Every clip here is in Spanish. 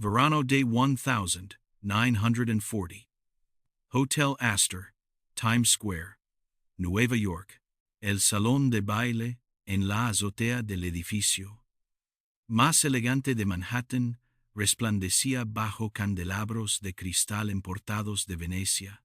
Verano de 1940. Hotel Astor, Times Square, Nueva York. El salón de baile en la azotea del edificio más elegante de Manhattan resplandecía bajo candelabros de cristal importados de Venecia,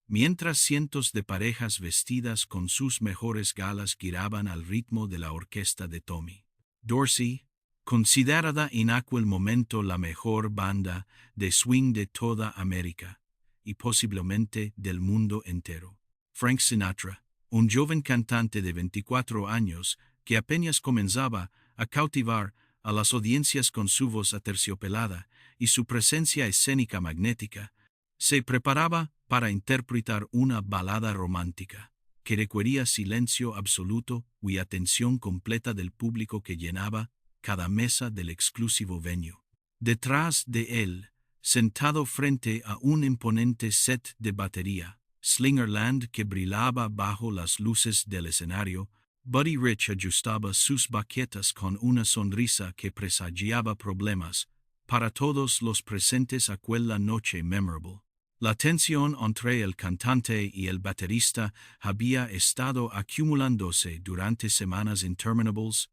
mientras cientos de parejas vestidas con sus mejores galas giraban al ritmo de la orquesta de Tommy Dorsey, considerada en aquel momento la mejor banda de swing de toda América y posiblemente del mundo entero. Frank Sinatra, un joven cantante de 24 años que apenas comenzaba a cautivar a las audiencias con su voz aterciopelada y su presencia escénica magnética, se preparaba para interpretar una balada romántica que requería silencio absoluto y atención completa del público que llenaba cada mesa del exclusivo venue. Detrás de él, sentado frente a un imponente set de batería, Slingerland que brillaba bajo las luces del escenario, Buddy Rich ajustaba sus baquetas con una sonrisa que presagiaba problemas para todos los presentes aquella noche memorable. La tensión entre el cantante y el baterista había estado acumulándose durante semanas interminables,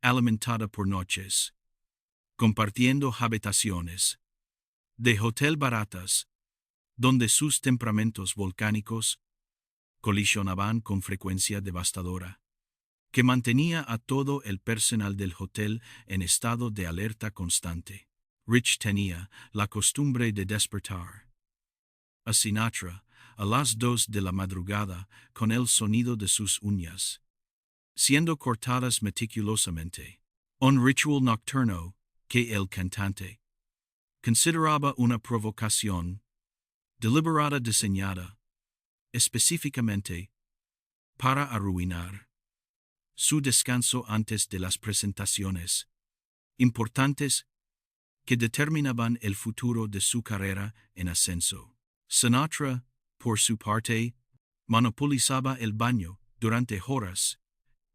alimentada por noches, compartiendo habitaciones de hotel baratas, donde sus temperamentos volcánicos colisionaban con frecuencia devastadora, que mantenía a todo el personal del hotel en estado de alerta constante. Rich tenía la costumbre de despertar a Sinatra a las 2 de la madrugada con el sonido de sus uñas, siendo cortadas meticulosamente, un ritual nocturno que el cantante consideraba una provocación deliberada diseñada específicamente para arruinar su descanso antes de las presentaciones importantes que determinaban el futuro de su carrera en ascenso. Sinatra, por su parte, monopolizaba el baño durante horas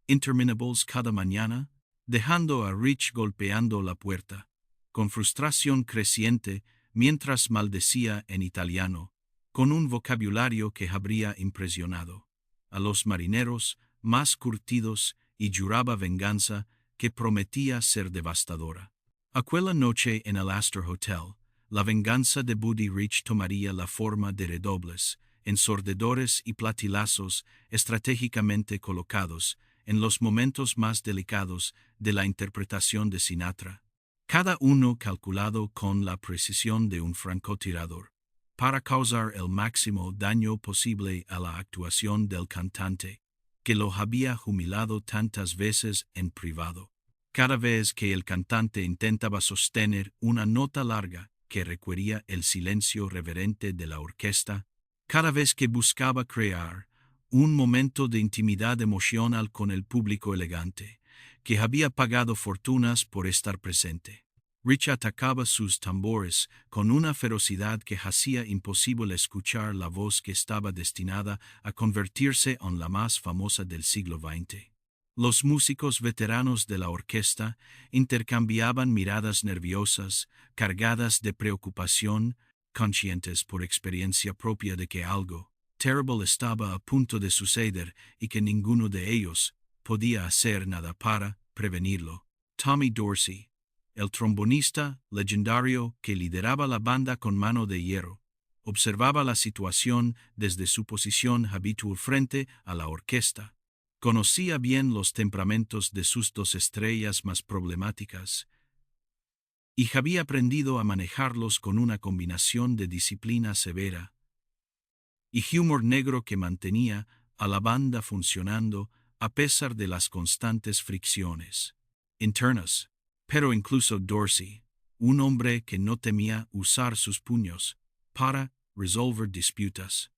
interminables cada mañana, dejando a Rich golpeando la puerta, con frustración creciente mientras maldecía en italiano, con un vocabulario que habría impresionado a los marineros más curtidos y juraba venganza que prometía ser devastadora. Aquella noche en el Astor Hotel, la venganza de Buddy Rich tomaría la forma de redobles, ensordecedores y platilazos estratégicamente colocados en los momentos más delicados de la interpretación de Sinatra, cada uno calculado con la precisión de un francotirador, para causar el máximo daño posible a la actuación del cantante, que lo había humillado tantas veces en privado. Cada vez que el cantante intentaba sostener una nota larga que requería el silencio reverente de la orquesta, cada vez que buscaba crear un momento de intimidad emocional con el público elegante, que había pagado fortunas por estar presente, Rich atacaba sus tambores con una ferocidad que hacía imposible escuchar la voz que estaba destinada a convertirse en la más famosa del siglo XX. Los músicos veteranos de la orquesta intercambiaban miradas nerviosas, cargadas de preocupación, conscientes por experiencia propia de que algo terrible estaba a punto de suceder y que ninguno de ellos podía hacer nada para prevenirlo. Tommy Dorsey, el trombonista legendario que lideraba la banda con mano de hierro, observaba la situación desde su posición habitual frente a la orquesta. Conocía bien los temperamentos de sus dos estrellas más problemáticas y había aprendido a manejarlos con una combinación de disciplina severa y humor negro que mantenía a la banda funcionando a pesar de las constantes fricciones internas. Pero incluso Dorsey, un hombre que no temía usar sus puños para resolver disputas,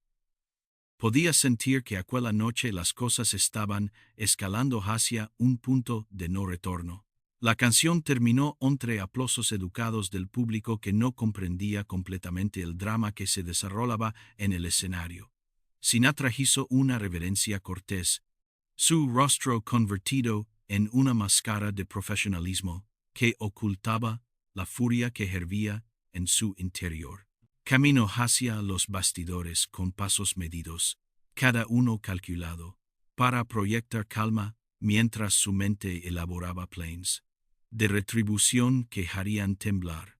podía sentir que aquella noche las cosas estaban escalando hacia un punto de no retorno. La canción terminó entre aplausos educados del público que no comprendía completamente el drama que se desarrollaba en el escenario. Sinatra hizo una reverencia cortés, su rostro convertido en una máscara de profesionalismo que ocultaba la furia que hervía en su interior. Caminó hacia los bastidores con pasos medidos, cada uno calculado, para proyectar calma mientras su mente elaboraba planes de retribución que harían temblar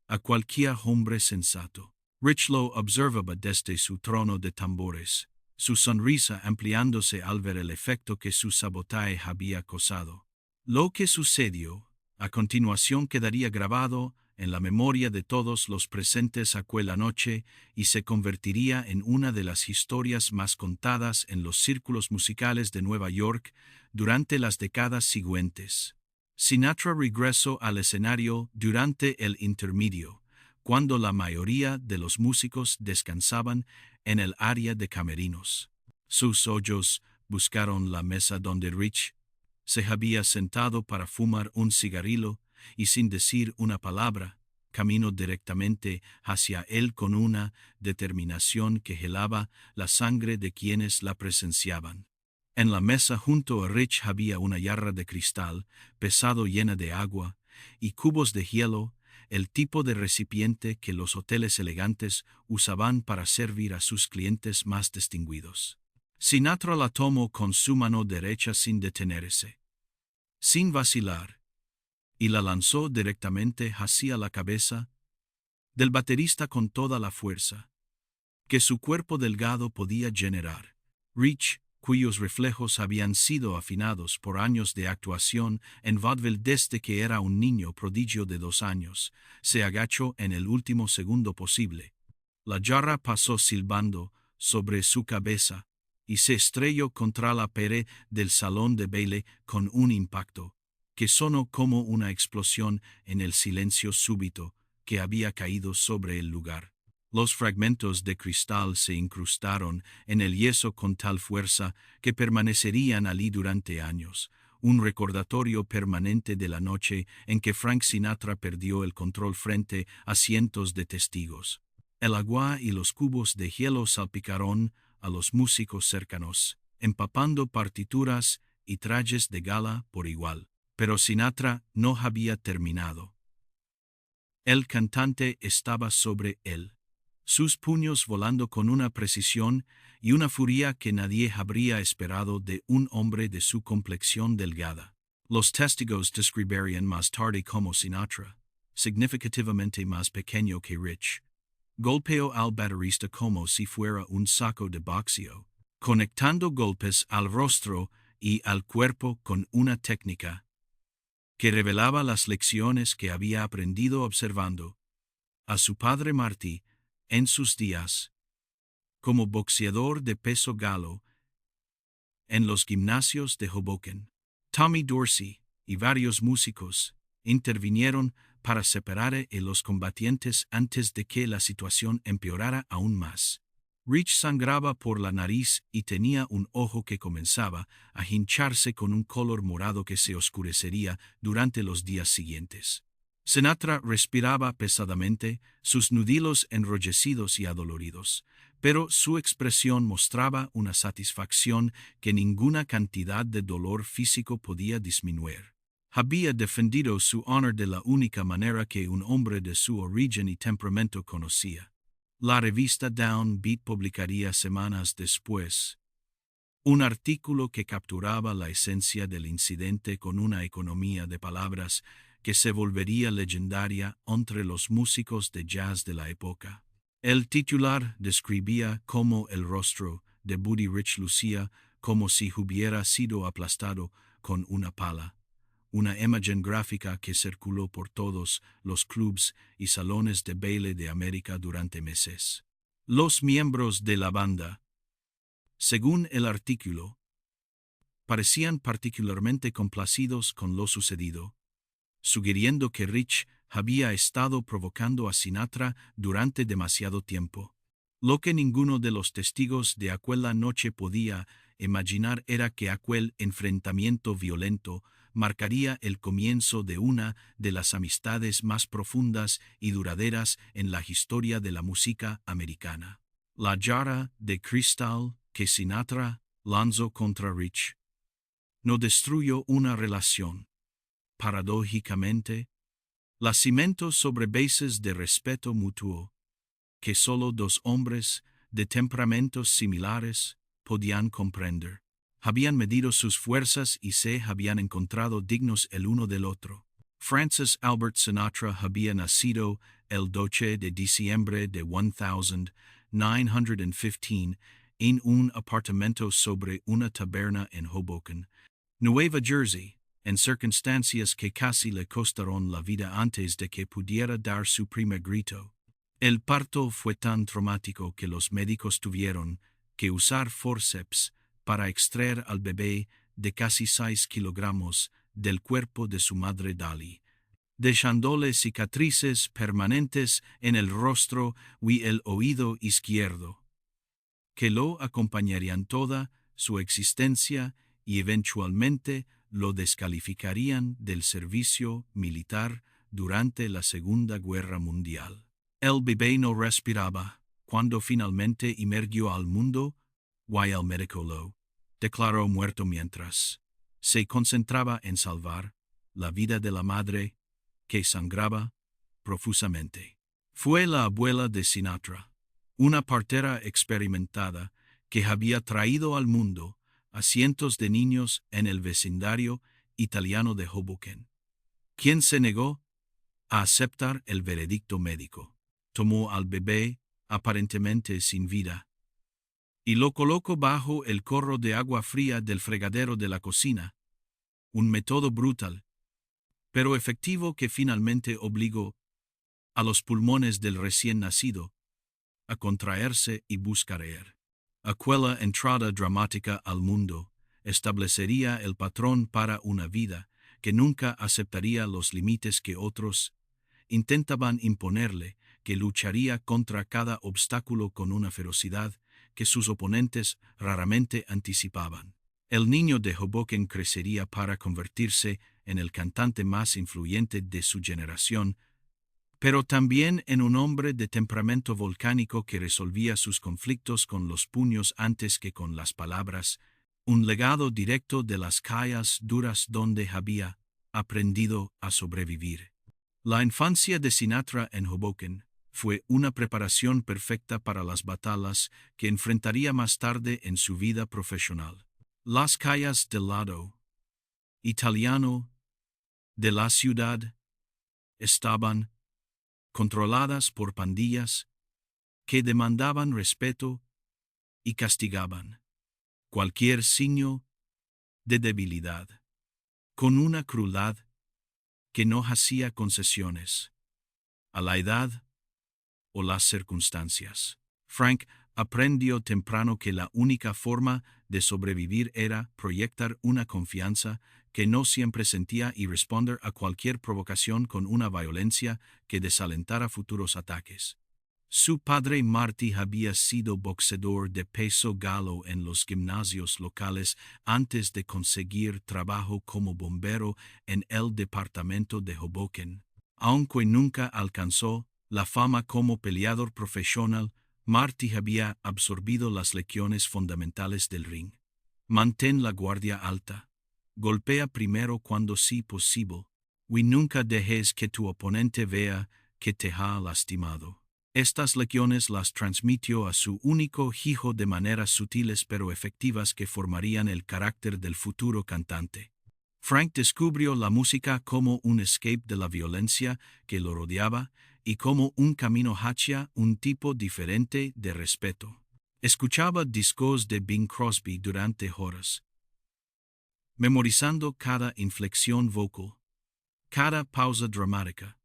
a cualquier hombre sensato. Rich lo observaba desde su trono de tambores, su sonrisa ampliándose al ver el efecto que su sabotaje había causado. Lo que sucedió, a continuación, quedaría grabado en la memoria de todos los presentes aquella noche y se convertiría en una de las historias más contadas en los círculos musicales de Nueva York durante las décadas siguientes. Sinatra regresó al escenario durante el intermedio, cuando la mayoría de los músicos descansaban en el área de camerinos. Sus ojos buscaron la mesa donde Rich se había sentado para fumar un cigarrillo y sin decir una palabra, caminó directamente hacia él con una determinación que helaba la sangre de quienes la presenciaban. En la mesa junto a Rich había una jarra de cristal pesado llena de agua y cubos de hielo, el tipo de recipiente que los hoteles elegantes usaban para servir a sus clientes más distinguidos. Sinatra la tomó con su mano derecha sin detenerse, sin vacilar, y la lanzó directamente hacia la cabeza del baterista con toda la fuerza que su cuerpo delgado podía generar. Rich, cuyos reflejos habían sido afinados por años de actuación en vaudeville desde que era un niño prodigio de 2 años, se agachó en el último segundo posible. La jarra pasó silbando sobre su cabeza y se estrelló contra la pared del salón de baile con un impacto que sonó como una explosión en el silencio súbito que había caído sobre el lugar. Los fragmentos de cristal se incrustaron en el yeso con tal fuerza que permanecerían allí durante años, un recordatorio permanente de la noche en que Frank Sinatra perdió el control frente a cientos de testigos. El agua y los cubos de hielo salpicaron a los músicos cercanos, empapando partituras y trajes de gala por igual. Pero Sinatra no había terminado. El cantante estaba sobre él, sus puños volando con una precisión y una furia que nadie habría esperado de un hombre de su complexión delgada. Los testigos describirían más tarde como Sinatra, significativamente más pequeño que Rich, golpeó al baterista como si fuera un saco de boxeo, conectando golpes al rostro y al cuerpo con una técnica que revelaba las lecciones que había aprendido observando a su padre Marty en sus días como boxeador de peso galo en los gimnasios de Hoboken. Tommy Dorsey y varios músicos intervinieron para separar a los combatientes antes de que la situación empeorara aún más. Rich sangraba por la nariz y tenía un ojo que comenzaba a hincharse con un color morado que se oscurecería durante los días siguientes. Sinatra respiraba pesadamente, sus nudillos enrojecidos y adoloridos, pero su expresión mostraba una satisfacción que ninguna cantidad de dolor físico podía disminuir. Había defendido su honor de la única manera que un hombre de su origen y temperamento conocía. La revista Down Beat publicaría semanas después un artículo que capturaba la esencia del incidente con una economía de palabras que se volvería legendaria entre los músicos de jazz de la época. El titular describía cómo el rostro de Buddy Rich lucía como si hubiera sido aplastado con una pala, una imagen gráfica que circuló por todos los clubs y salones de baile de América durante meses. Los miembros de la banda, según el artículo, parecían particularmente complacidos con lo sucedido, sugiriendo que Rich había estado provocando a Sinatra durante demasiado tiempo. Lo que ninguno de los testigos de aquella noche podía imaginar era que aquel enfrentamiento violento marcaría el comienzo de una de las amistades más profundas y duraderas en la historia de la música americana. La jarra de cristal que Sinatra lanzó contra Rich no destruyó una relación. Paradójicamente, La cimento sobre bases de respeto mutuo, que solo dos hombres de temperamentos similares podían comprender. Habían medido sus fuerzas y se habían encontrado dignos el uno del otro. Francis Albert Sinatra había nacido el 12 de diciembre de 1915 en un apartamento sobre una taberna en Hoboken, Nueva Jersey, en circunstancias que casi le costaron la vida antes de que pudiera dar su primer grito. El parto fue tan traumático que los médicos tuvieron que usar forceps para extraer al bebé de casi 6 kilogramos del cuerpo de su madre Dali, dejándole cicatrices permanentes en el rostro y el oído izquierdo, que lo acompañarían toda su existencia y eventualmente lo descalificarían del servicio militar durante la Segunda Guerra Mundial. El bebé no respiraba. Cuando finalmente emergió al mundo, el médico lo declaró muerto mientras se concentraba en salvar la vida de la madre, que sangraba profusamente. Fue la abuela de Sinatra, una partera experimentada que había traído al mundo a cientos de niños en el vecindario italiano de Hoboken, quien se negó a aceptar el veredicto médico. Tomó al bebé, aparentemente sin vida, y lo colocó bajo el corro de agua fría del fregadero de la cocina, un método brutal, pero efectivo que finalmente obligó a los pulmones del recién nacido a contraerse y buscar aire. Aquella entrada dramática al mundo establecería el patrón para una vida que nunca aceptaría los límites que otros intentaban imponerle, que lucharía contra cada obstáculo con una ferocidad que sus oponentes raramente anticipaban. El niño de Hoboken crecería para convertirse en el cantante más influyente de su generación, pero también en un hombre de temperamento volcánico que resolvía sus conflictos con los puños antes que con las palabras, un legado directo de las calles duras donde había aprendido a sobrevivir. La infancia de Sinatra en Hoboken fue una preparación perfecta para las batallas que enfrentaría más tarde en su vida profesional. Las calles del lado italiano de la ciudad estaban controladas por pandillas que demandaban respeto y castigaban cualquier signo de debilidad con una crueldad que no hacía concesiones a la edad o las circunstancias. Frank aprendió temprano que la única forma de sobrevivir era proyectar una confianza que no siempre sentía y responder a cualquier provocación con una violencia que desalentara futuros ataques. Su padre Marty había sido boxeador de peso galo en los gimnasios locales antes de conseguir trabajo como bombero en el departamento de Hoboken. Aunque nunca alcanzó la fama como peleador profesional, Marty había absorbido las lecciones fundamentales del ring. Mantén la guardia alta. Golpea primero cuando sea posible, y nunca dejes que tu oponente vea que te ha lastimado. Estas lecciones las transmitió a su único hijo de maneras sutiles pero efectivas que formarían el carácter del futuro cantante. Frank descubrió la música como un escape de la violencia que lo rodeaba y como un camino hacia un tipo diferente de respeto. Escuchaba discos de Bing Crosby durante horas, memorizando cada inflexión vocal, cada pausa dramática,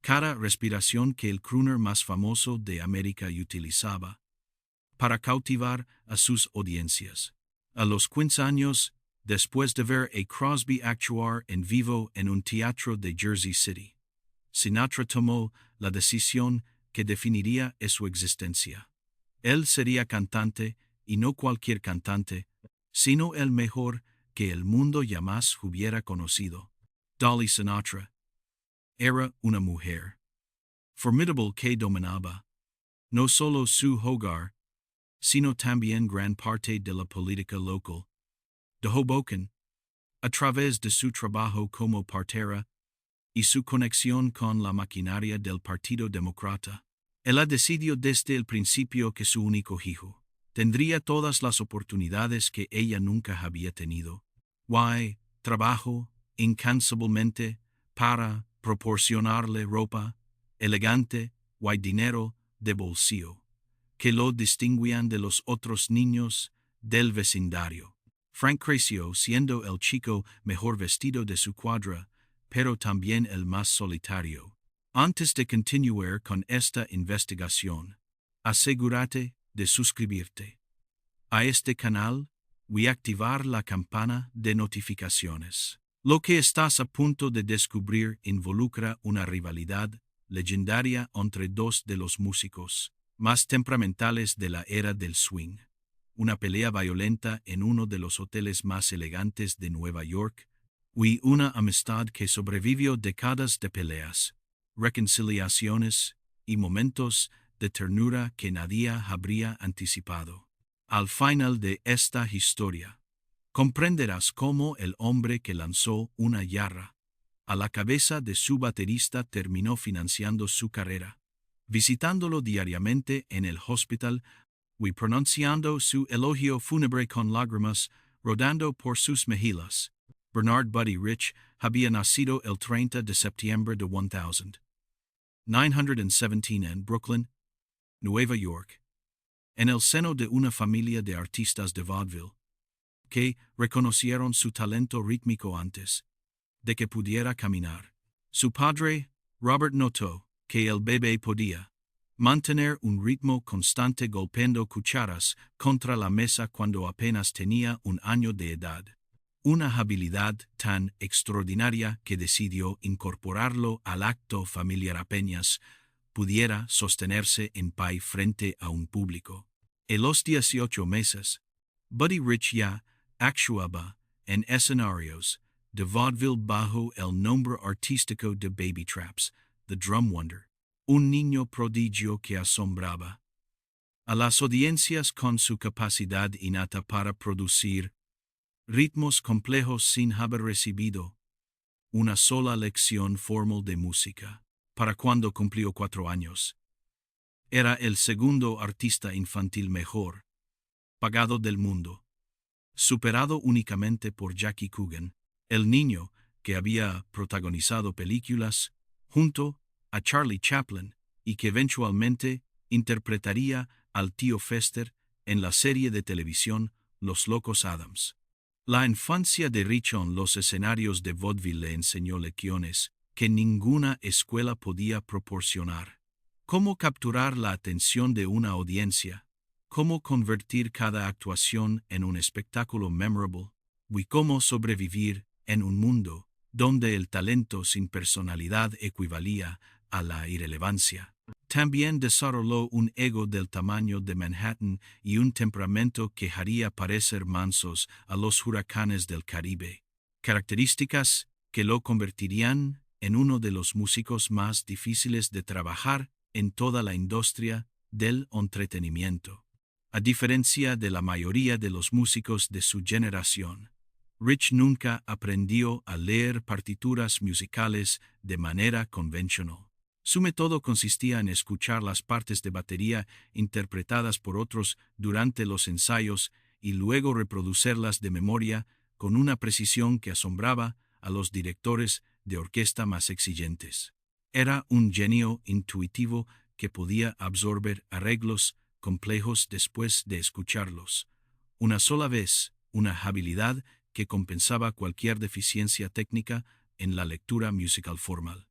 cada respiración que el crooner más famoso de América utilizaba para cautivar a sus audiencias. A los 15 años, después de ver a Crosby actuar en vivo en un teatro de Jersey City, Sinatra tomó la decisión que definiría su existencia. Él sería cantante, y no cualquier cantante, sino el mejor que el mundo jamás hubiera conocido. Dolly Sinatra era una mujer formidable que dominaba no solo su hogar, sino también gran parte de la política local de Hoboken, a través de su trabajo como partera y su conexión con la maquinaria del Partido Demócrata. Él decidió desde el principio que su único hijo tendría todas las oportunidades que ella nunca había tenido. Trabajo incansablemente para proporcionarle ropa elegante, dinero de bolsillo, que lo distinguían de los otros niños del vecindario. Frank creció siendo el chico mejor vestido de su cuadra, pero también el más solitario. Antes de continuar con esta investigación, asegúrate de suscribirte a este canal y activar la campana de notificaciones. Lo que estás a punto de descubrir involucra una rivalidad legendaria entre dos de los músicos más temperamentales de la era del swing. Una pelea violenta en uno de los hoteles más elegantes de Nueva York, y una amistad que sobrevivió décadas de peleas, reconciliaciones y momentos de ternura que nadie habría anticipado. Al final de esta historia, comprenderás cómo el hombre que lanzó una yarra a la cabeza de su baterista terminó financiando su carrera, visitándolo diariamente en el hospital y pronunciando su elogio fúnebre con lágrimas rodando por sus mejillas. Bernard Buddy Rich había nacido el 30 de septiembre de 1917 en Brooklyn, Nueva York, en el seno de una familia de artistas de vaudeville, que reconocieron su talento rítmico antes de que pudiera caminar. Su padre, Robert, notó que el bebé podía mantener un ritmo constante golpeando cucharas contra la mesa cuando apenas tenía un año de edad. Una habilidad tan extraordinaria que decidió incorporarlo al acto familiar apenas pudiera sostenerse en pie frente a un público. En los 18 meses, Buddy Rich ya actuaba en escenarios de vaudeville bajo el nombre artístico de Baby Traps, The Drum Wonder, un niño prodigio que asombraba a las audiencias con su capacidad innata para producir ritmos complejos sin haber recibido una sola lección formal de música. Para cuando cumplió 4 años, era el segundo artista infantil mejor pagado del mundo, superado únicamente por Jackie Coogan, el niño que había protagonizado películas junto a Charlie Chaplin y que eventualmente interpretaría al tío Fester en la serie de televisión Los Locos Adams. La infancia de Rich en los escenarios de vaudeville le enseñó lecciones que ninguna escuela podía proporcionar. Cómo capturar la atención de una audiencia, cómo convertir cada actuación en un espectáculo memorable, y cómo sobrevivir en un mundo donde el talento sin personalidad equivalía a la irrelevancia. También desarrolló un ego del tamaño de Manhattan y un temperamento que haría parecer mansos a los huracanes del Caribe, características que lo convertirían en uno de los músicos más difíciles de trabajar en toda la industria del entretenimiento. A diferencia de la mayoría de los músicos de su generación, Rich nunca aprendió a leer partituras musicales de manera convencional. Su método consistía en escuchar las partes de batería interpretadas por otros durante los ensayos y luego reproducirlas de memoria con una precisión que asombraba a los directores de orquesta más exigentes. Era un genio intuitivo que podía absorber arreglos complejos después de escucharlos una sola vez, una habilidad que compensaba cualquier deficiencia técnica en la lectura musical formal.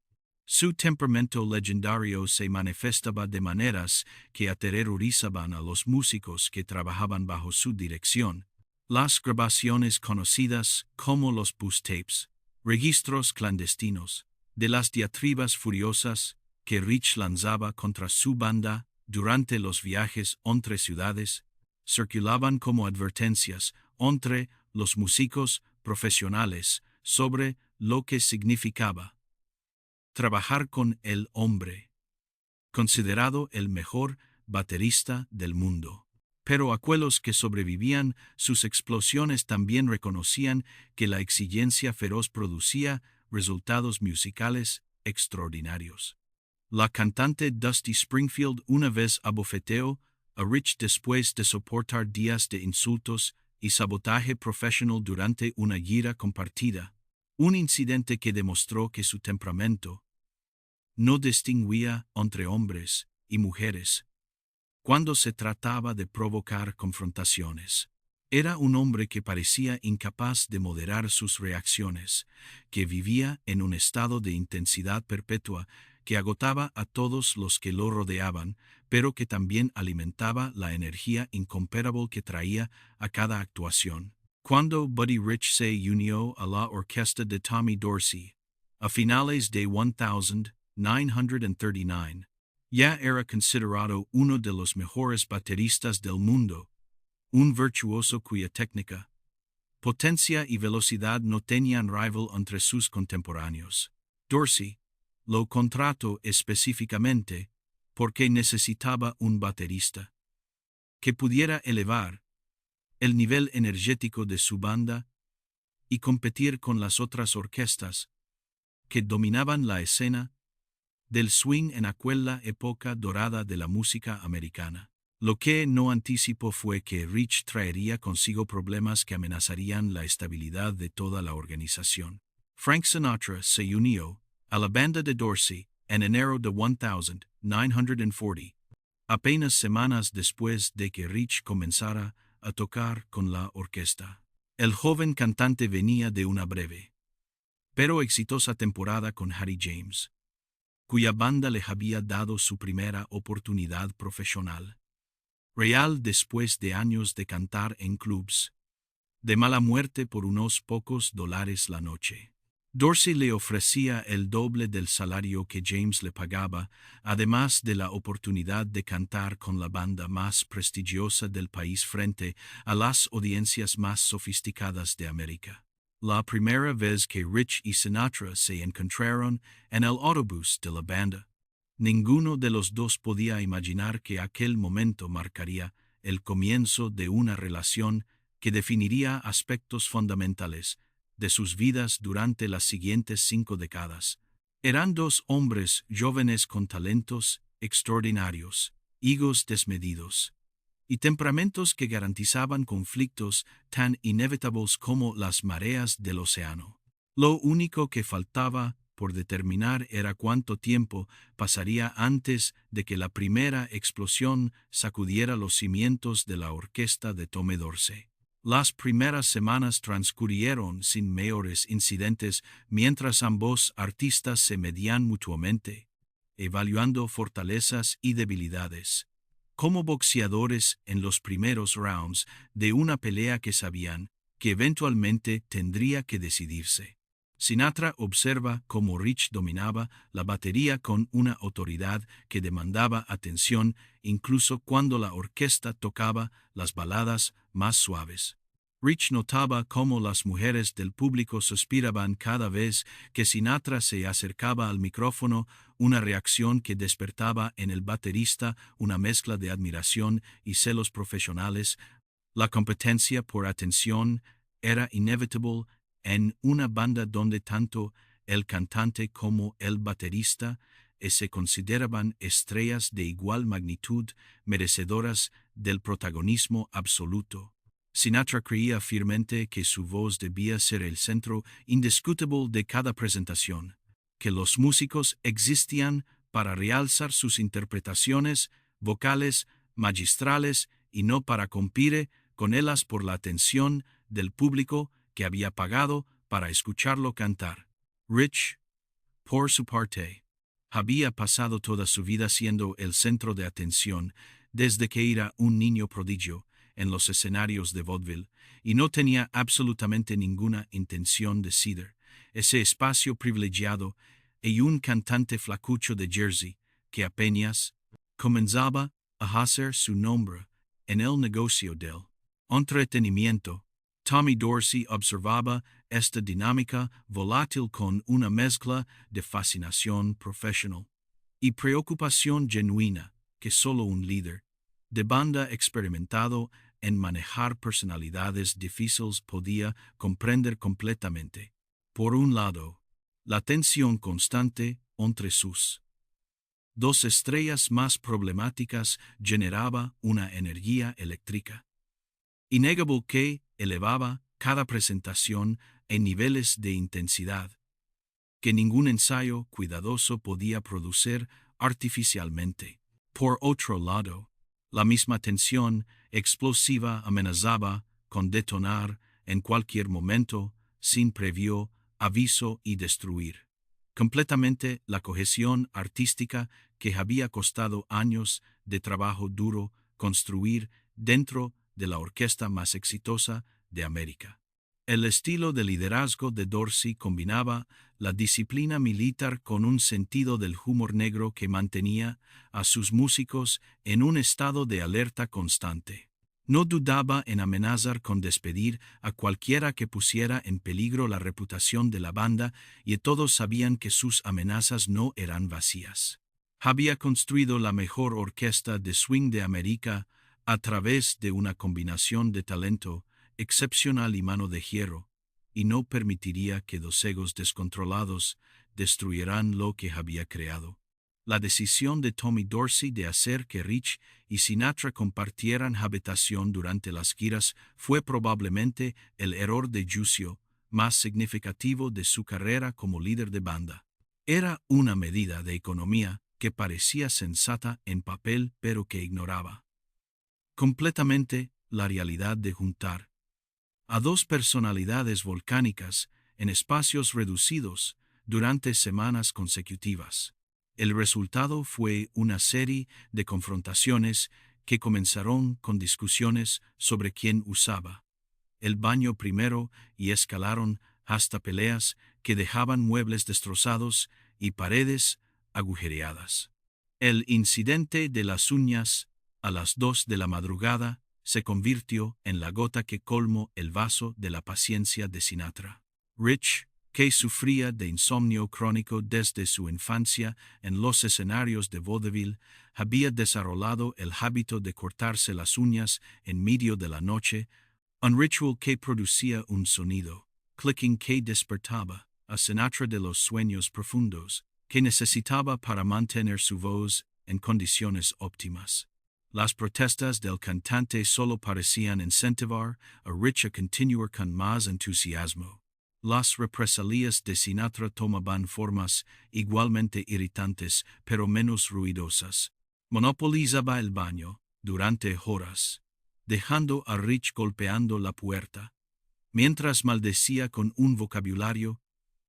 Su temperamento legendario se manifestaba de maneras que aterrorizaban a los músicos que trabajaban bajo su dirección. Las grabaciones conocidas como los bus tapes, registros clandestinos, de las diatribas furiosas que Rich lanzaba contra su banda durante los viajes entre ciudades, circulaban como advertencias entre los músicos profesionales sobre lo que significaba trabajar con el hombre, considerado el mejor baterista del mundo. Pero aquellos que sobrevivían sus explosiones también reconocían que la exigencia feroz producía resultados musicales extraordinarios. La cantante Dusty Springfield una vez abofeteó a Rich después de soportar días de insultos y sabotaje profesional durante una gira compartida, un incidente que demostró que su temperamento no distinguía entre hombres y mujeres cuando se trataba de provocar confrontaciones. Era un hombre que parecía incapaz de moderar sus reacciones, que vivía en un estado de intensidad perpetua que agotaba a todos los que lo rodeaban, pero que también alimentaba la energía incomparable que traía a cada actuación. Cuando Buddy Rich se unió a la orquesta de Tommy Dorsey, a finales de 1939, ya era considerado uno de los mejores bateristas del mundo, un virtuoso cuya técnica, potencia y velocidad no tenían rival entre sus contemporáneos. Dorsey lo contrató específicamente porque necesitaba un baterista que pudiera elevar el nivel energético de su banda y competir con las otras orquestas que dominaban la escena del swing en aquella época dorada de la música americana. Lo que no anticipó fue que Rich traería consigo problemas que amenazarían la estabilidad de toda la organización. Frank Sinatra se unió a la banda de Dorsey en enero de 1940, apenas semanas después de que Rich comenzara a tocar con la orquesta. El joven cantante venía de una breve pero exitosa temporada con Harry James, cuya banda le había dado su primera oportunidad profesional real después de años de cantar en clubs de mala muerte por unos pocos dólares la noche. Dorsey le ofrecía el doble del salario que James le pagaba, además de la oportunidad de cantar con la banda más prestigiosa del país frente a las audiencias más sofisticadas de América. La primera vez que Rich y Sinatra se encontraron en el autobús de la banda, ninguno de los dos podía imaginar que aquel momento marcaría el comienzo de una relación que definiría aspectos fundamentales de sus vidas durante las siguientes 5 décadas. Eran dos hombres jóvenes con talentos extraordinarios, egos desmedidos y temperamentos que garantizaban conflictos tan inevitables como las mareas del océano. Lo único que faltaba por determinar era cuánto tiempo pasaría antes de que la primera explosión sacudiera los cimientos de la orquesta de Tommy Dorsey. Las primeras semanas transcurrieron sin mayores incidentes mientras ambos artistas se medían mutuamente, evaluando fortalezas y debilidades, como boxeadores en los primeros rounds de una pelea que sabían que eventualmente tendría que decidirse. Sinatra observa cómo Rich dominaba la batería con una autoridad que demandaba atención incluso cuando la orquesta tocaba las baladas más suaves. Rich notaba cómo las mujeres del público suspiraban cada vez que Sinatra se acercaba al micrófono, una reacción que despertaba en el baterista una mezcla de admiración y celos profesionales. La competencia por atención era inevitable en una banda donde tanto el cantante como el baterista se consideraban estrellas de igual magnitud, merecedoras del protagonismo absoluto. Sinatra creía firmemente que su voz debía ser el centro indiscutible de cada presentación, que los músicos existían para realzar sus interpretaciones vocales magistrales y no para competir con ellas por la atención del público que había pagado para escucharlo cantar. Rich, por su parte, había pasado toda su vida siendo el centro de atención desde que era un niño prodigio en los escenarios de vaudeville y no tenía absolutamente ninguna intención de ceder ese espacio privilegiado y un cantante flacucho de Jersey que apenas comenzaba a hacer su nombre en el negocio del entretenimiento. Tommy Dorsey observaba esta dinámica volátil con una mezcla de fascinación profesional y preocupación genuina que solo un líder de banda experimentado en manejar personalidades difíciles podía comprender completamente. Por un lado, La tensión constante entre sus dos estrellas más problemáticas generaba una energía eléctrica innegable que elevaba cada presentación en niveles de intensidad que ningún ensayo cuidadoso podía producir artificialmente. Por otro lado, la misma tensión explosiva amenazaba con detonar en cualquier momento, sin previo aviso y destruir completamente la cohesión artística que había costado años de trabajo duro construir dentro de la orquesta más exitosa de América. El estilo de liderazgo de Dorsey combinaba la disciplina militar con un sentido del humor negro que mantenía a sus músicos en un estado de alerta constante. No dudaba en amenazar con despedir a cualquiera que pusiera en peligro la reputación de la banda, y todos sabían que sus amenazas no eran vacías. Había construido la mejor orquesta de swing de América a través de una combinación de talento excepcional y mano de hierro, y no permitiría que dos egos descontrolados destruyeran lo que había creado. La decisión de Tommy Dorsey de hacer que Rich y Sinatra compartieran habitación durante las giras fue probablemente el error de juicio más significativo de su carrera como líder de banda. Era una medida de economía que parecía sensata en papel pero que ignoraba completamente la realidad de juntar a dos personalidades volcánicas en espacios reducidos durante semanas consecutivas. El resultado fue una serie de confrontaciones que comenzaron con discusiones sobre quién usaba el baño primero y escalaron hasta peleas que dejaban muebles destrozados y paredes agujereadas. El incidente de las uñas a las 2 de la madrugada se convirtió en la gota que colmó el vaso de la paciencia de Sinatra. Rich, que sufría de insomnio crónico desde su infancia en los escenarios de vaudeville, había desarrollado el hábito de cortarse las uñas en medio de la noche, un ritual que producía un sonido, clicking que despertaba a Sinatra de los sueños profundos que necesitaba para mantener su voz en condiciones óptimas. Las protestas del cantante solo parecían incentivar a Rich a continuar con más entusiasmo. Las represalias de Sinatra tomaban formas igualmente irritantes pero menos ruidosas. Monopolizaba el baño durante horas, dejando a Rich golpeando la puerta, mientras maldecía con un vocabulario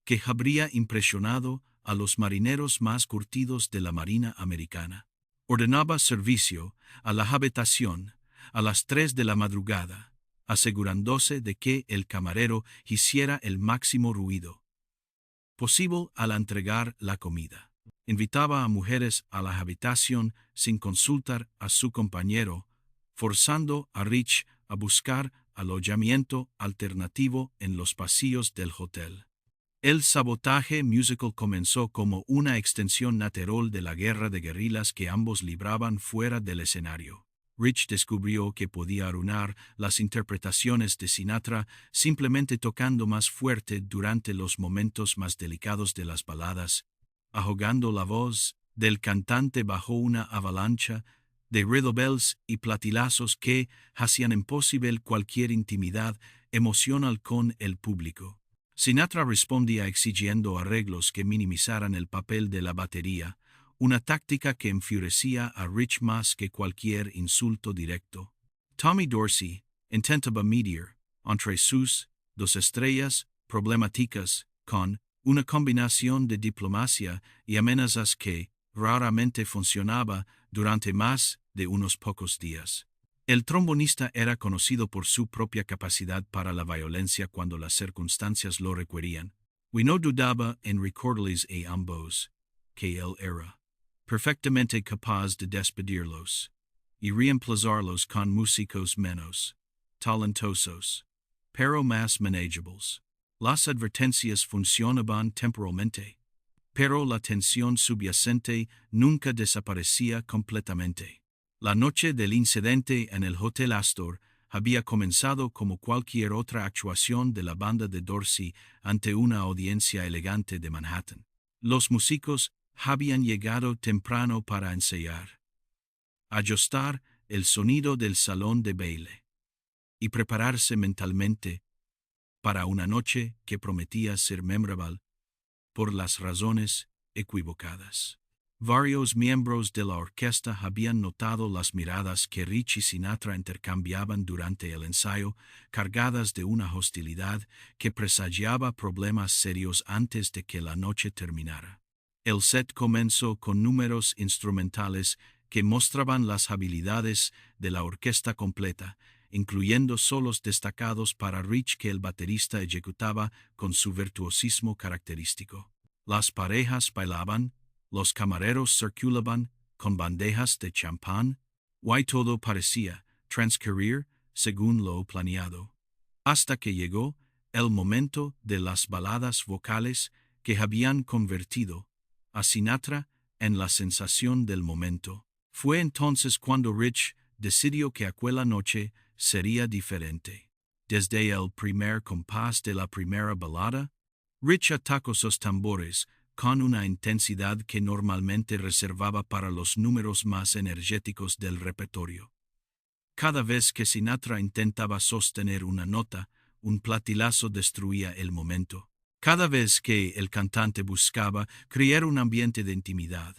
que habría impresionado a los marineros más curtidos de la Marina Americana. Ordenaba servicio a la habitación a las 3 de la madrugada, asegurándose de que el camarero hiciera el máximo ruido posible al entregar la comida. Invitaba a mujeres a la habitación sin consultar a su compañero, forzando a Rich a buscar alojamiento alternativo en los pasillos del hotel. El sabotaje musical comenzó como una extensión natural de la guerra de guerrillas que ambos libraban fuera del escenario. Rich descubrió que podía arruinar las interpretaciones de Sinatra simplemente tocando más fuerte durante los momentos más delicados de las baladas, ahogando la voz del cantante bajo una avalancha de riddlebells y platilazos que hacían imposible cualquier intimidad emocional con el público. Sinatra respondía exigiendo arreglos que minimizaran el papel de la batería, una táctica que enfurecía a Rich más que cualquier insulto directo. Tommy Dorsey intentaba mediar entre sus dos estrellas problemáticas con una combinación de diplomacia y amenazas que raramente funcionaba durante más de unos pocos días. El trombonista era conocido por su propia capacidad para la violencia cuando las circunstancias lo requerían. Y no dudaba en recordarles a ambos que él era perfectamente capaz de despedirlos y reemplazarlos con músicos menos talentosos, pero más manageables. Las advertencias funcionaban temporalmente, pero la tensión subyacente nunca desaparecía completamente. La noche del incidente en el Hotel Astor había comenzado como cualquier otra actuación de la banda de Dorsey ante una audiencia elegante de Manhattan. Los músicos habían llegado temprano para ensayar, ajustar el sonido del salón de baile y prepararse mentalmente para una noche que prometía ser memorable por las razones equivocadas. Varios miembros de la orquesta habían notado las miradas que Rich y Sinatra intercambiaban durante el ensayo, cargadas de una hostilidad que presagiaba problemas serios antes de que la noche terminara. El set comenzó con números instrumentales que mostraban las habilidades de la orquesta completa, incluyendo solos destacados para Rich que el baterista ejecutaba con su virtuosismo característico. Las parejas bailaban, los camareros circulaban con bandejas de champán, y todo parecía transcurrir según lo planeado. Hasta que llegó el momento de las baladas vocales que habían convertido a Sinatra en la sensación del momento. Fue entonces cuando Rich decidió que aquella noche sería diferente. Desde el primer compás de la primera balada, Rich atacó sus tambores con una intensidad que normalmente reservaba para los números más energéticos del repertorio. Cada vez que Sinatra intentaba sostener una nota, un platilazo destruía el momento. Cada vez que el cantante buscaba crear un ambiente de intimidad,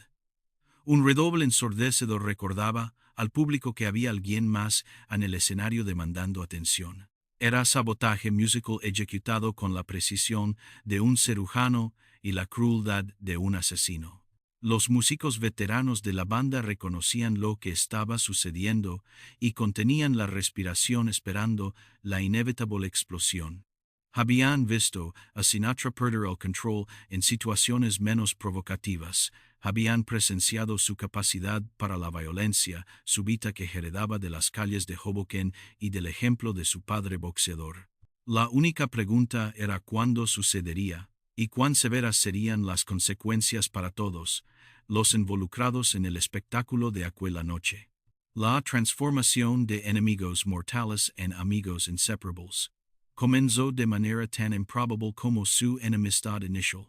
un redoble ensordecedor recordaba al público que había alguien más en el escenario demandando atención. Era sabotaje musical ejecutado con la precisión de un cirujano y la crueldad de un asesino. Los músicos veteranos de la banda reconocían lo que estaba sucediendo y contenían la respiración esperando la inevitable explosión. Habían visto a Sinatra perder el control en situaciones menos provocativas, habían presenciado su capacidad para la violencia súbita que heredaba de las calles de Hoboken y del ejemplo de su padre boxeador. La única pregunta era cuándo sucedería y cuán severas serían las consecuencias para todos los involucrados en el espectáculo de aquella noche. La transformación de enemigos mortales en amigos inseparables comenzó de manera tan improbable como su enemistad inicial.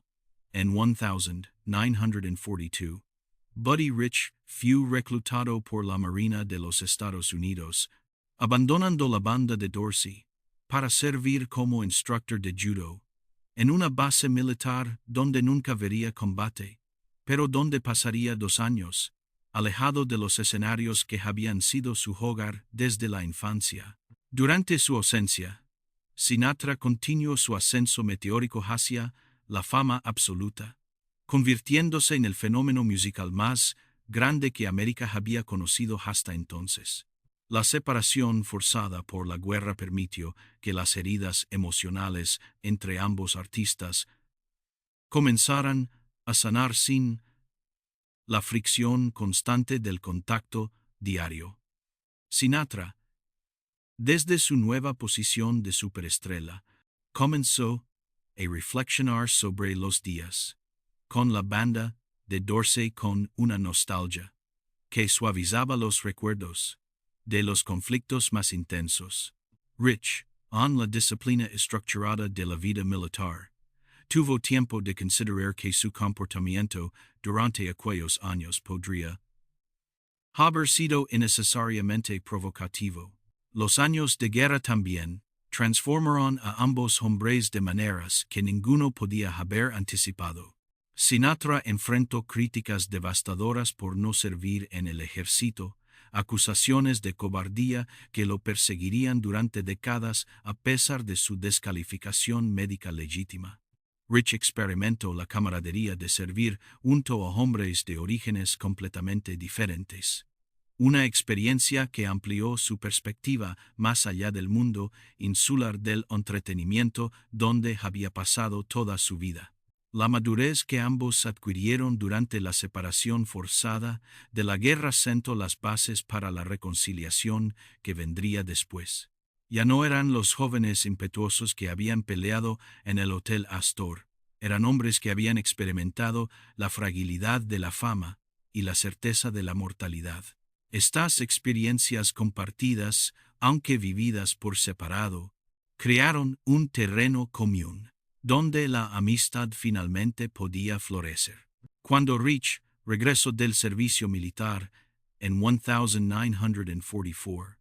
En 1942, Buddy Rich fue reclutado por la Marina de los Estados Unidos, abandonando la banda de Dorsey, para servir como instructor de judo, en una base militar donde nunca vería combate, pero donde pasaría 2 años, alejado de los escenarios que habían sido su hogar desde la infancia. Durante su ausencia, Sinatra continuó su ascenso meteórico hacia la fama absoluta, convirtiéndose en el fenómeno musical más grande que América había conocido hasta entonces. La separación forzada por la guerra permitió que las heridas emocionales entre ambos artistas comenzaran a sanar sin la fricción constante del contacto diario. Sinatra, desde su nueva posición de superestrella, comenzó a reflexionar sobre los días con la banda de Dorsey con una nostalgia que suavizaba los recuerdos de los conflictos más intensos. Rich, en la disciplina estructurada de la vida militar, tuvo tiempo de considerar que su comportamiento durante aquellos años podría haber sido innecesariamente provocativo. Los años de guerra también transformaron a ambos hombres de maneras que ninguno podía haber anticipado. Sinatra enfrentó críticas devastadoras por no servir en el ejército, acusaciones de cobardía que lo perseguirían durante décadas a pesar de su descalificación médica legítima. Rich experimentó la camaradería de servir junto a hombres de orígenes completamente diferentes. Una experiencia que amplió su perspectiva más allá del mundo insular del entretenimiento donde había pasado toda su vida. La madurez que ambos adquirieron durante la separación forzada de la guerra sentó las bases para la reconciliación que vendría después. Ya no eran los jóvenes impetuosos que habían peleado en el Hotel Astor, eran hombres que habían experimentado la fragilidad de la fama y la certeza de la mortalidad. Estas experiencias compartidas, aunque vividas por separado, crearon un terreno común, donde la amistad finalmente podía florecer. Cuando Rich regresó del servicio militar en 1944,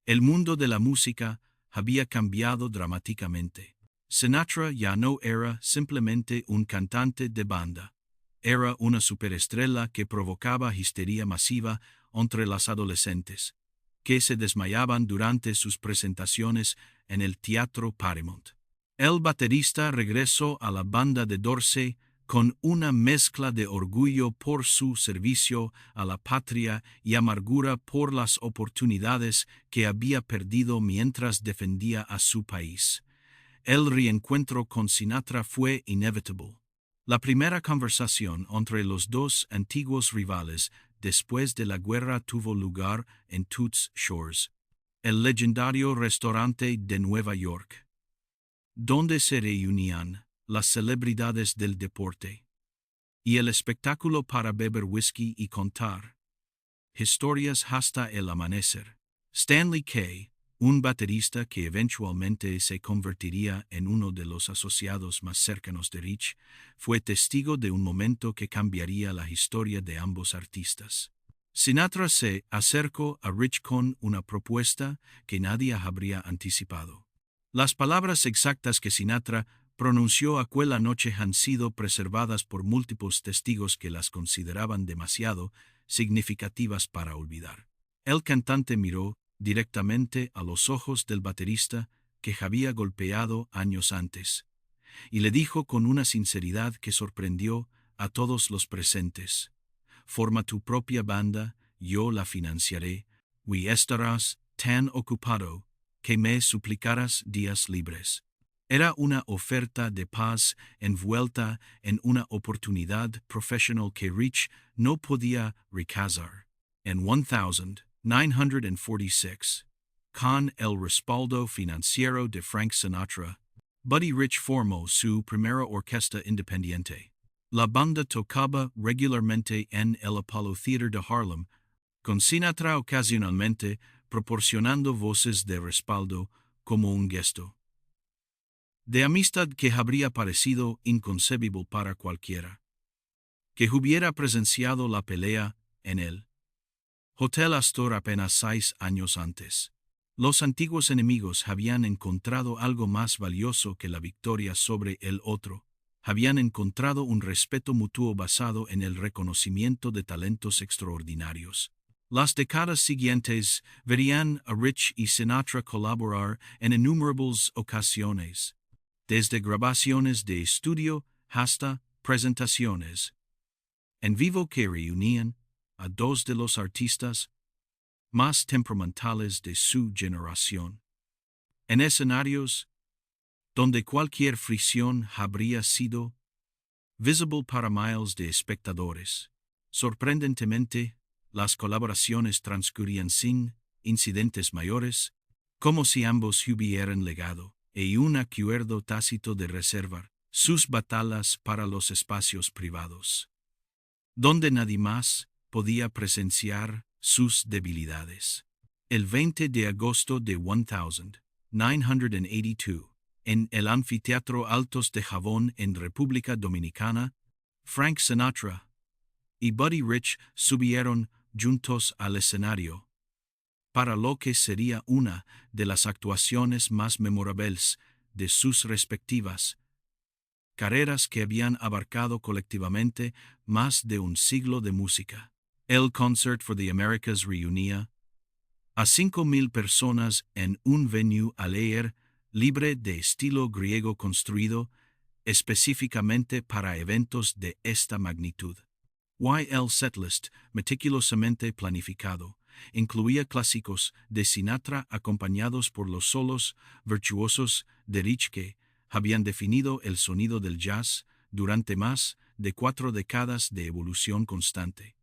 el mundo de la música había cambiado dramáticamente. Sinatra ya no era simplemente un cantante de banda. Era una superestrella que provocaba histeria masiva entre las adolescentes, que se desmayaban durante sus presentaciones en el Teatro Paramount. El baterista regresó a la banda de Dorsey con una mezcla de orgullo por su servicio a la patria y amargura por las oportunidades que había perdido mientras defendía a su país. El reencuentro con Sinatra fue inevitable. La primera conversación entre los dos antiguos rivales después de la guerra tuvo lugar en Toots Shores, el legendario restaurante de Nueva York, donde se reunían las celebridades del deporte y el espectáculo para beber whisky y contar historias hasta el amanecer. Stanley Kay, un baterista que eventualmente se convertiría en uno de los asociados más cercanos de Rich, fue testigo de un momento que cambiaría la historia de ambos artistas. Sinatra se acercó a Rich con una propuesta que nadie habría anticipado. Las palabras exactas que Sinatra pronunció aquella noche han sido preservadas por múltiples testigos que las consideraban demasiado significativas para olvidar. El cantante miró directamente a los ojos del baterista que había golpeado años antes, y le dijo con una sinceridad que sorprendió a todos los presentes: «Forma tu propia banda, yo la financiaré, y estarás tan ocupado que me suplicarás días libres». Era una oferta de paz envuelta en una oportunidad profesional que Rich no podía rechazar. En 1946, con el respaldo financiero de Frank Sinatra, Buddy Rich formó su primera orquesta independiente. La banda tocaba regularmente en el Apollo Theater de Harlem, con Sinatra ocasionalmente proporcionando voces de respaldo como un gesto de amistad que habría parecido inconcebible para cualquiera que hubiera presenciado la pelea en el Hotel Astor apenas 6 años antes. Los antiguos enemigos habían encontrado algo más valioso que la victoria sobre el otro. Habían encontrado un respeto mutuo basado en el reconocimiento de talentos extraordinarios. Las décadas siguientes verían a Rich y Sinatra colaborar en innumerables ocasiones, desde grabaciones de estudio hasta presentaciones en vivo que reunían a dos de los artistas más temperamentales de su generación. En escenarios donde cualquier fricción habría sido visible para miles de espectadores. Sorprendentemente, las colaboraciones transcurrían sin incidentes mayores, como si ambos hubieran legado un acuerdo tácito de reservar sus batallas para los espacios privados, donde nadie más podía presenciar sus debilidades. El 20 de agosto de 1982, en el Anfiteatro Altos de Jabón en República Dominicana, Frank Sinatra y Buddy Rich subieron juntos al escenario para lo que sería una de las actuaciones más memorables de sus respectivas carreras, que habían abarcado colectivamente más de un siglo de música. El Concert for the Americas reunía a 5,000 personas en un venue al aire libre de estilo griego construido específicamente para eventos de esta magnitud. El setlist, meticulosamente planificado, incluía clásicos de Sinatra acompañados por los solos virtuosos de Rich, que habían definido el sonido del jazz durante más de 4 décadas de evolución constante.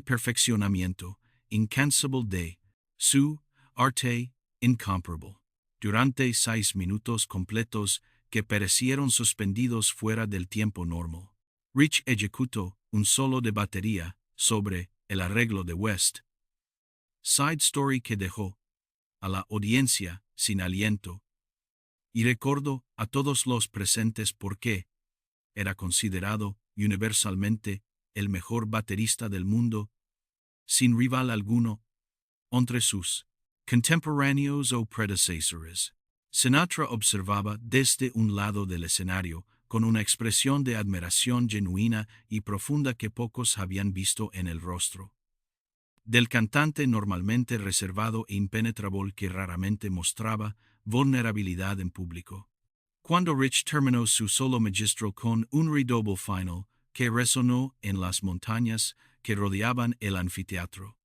Perfeccionamiento incansable de su arte incomparable. Durante 6 minutos completos que parecieron suspendidos fuera del tiempo normal, Rich ejecutó un solo de batería sobre el arreglo de West Side Story que dejó a la audiencia sin aliento. Y recuerdo a todos los presentes por qué era considerado universalmente el mejor baterista del mundo, sin rival alguno, entre sus contemporáneos o predecesores. Sinatra observaba desde un lado del escenario, con una expresión de admiración genuina y profunda que pocos habían visto en el rostro del cantante normalmente reservado e impenetrable que raramente mostraba vulnerabilidad en público. Cuando Rich terminó su solo magistral con un redouble final que resonó en las montañas que rodeaban el anfiteatro,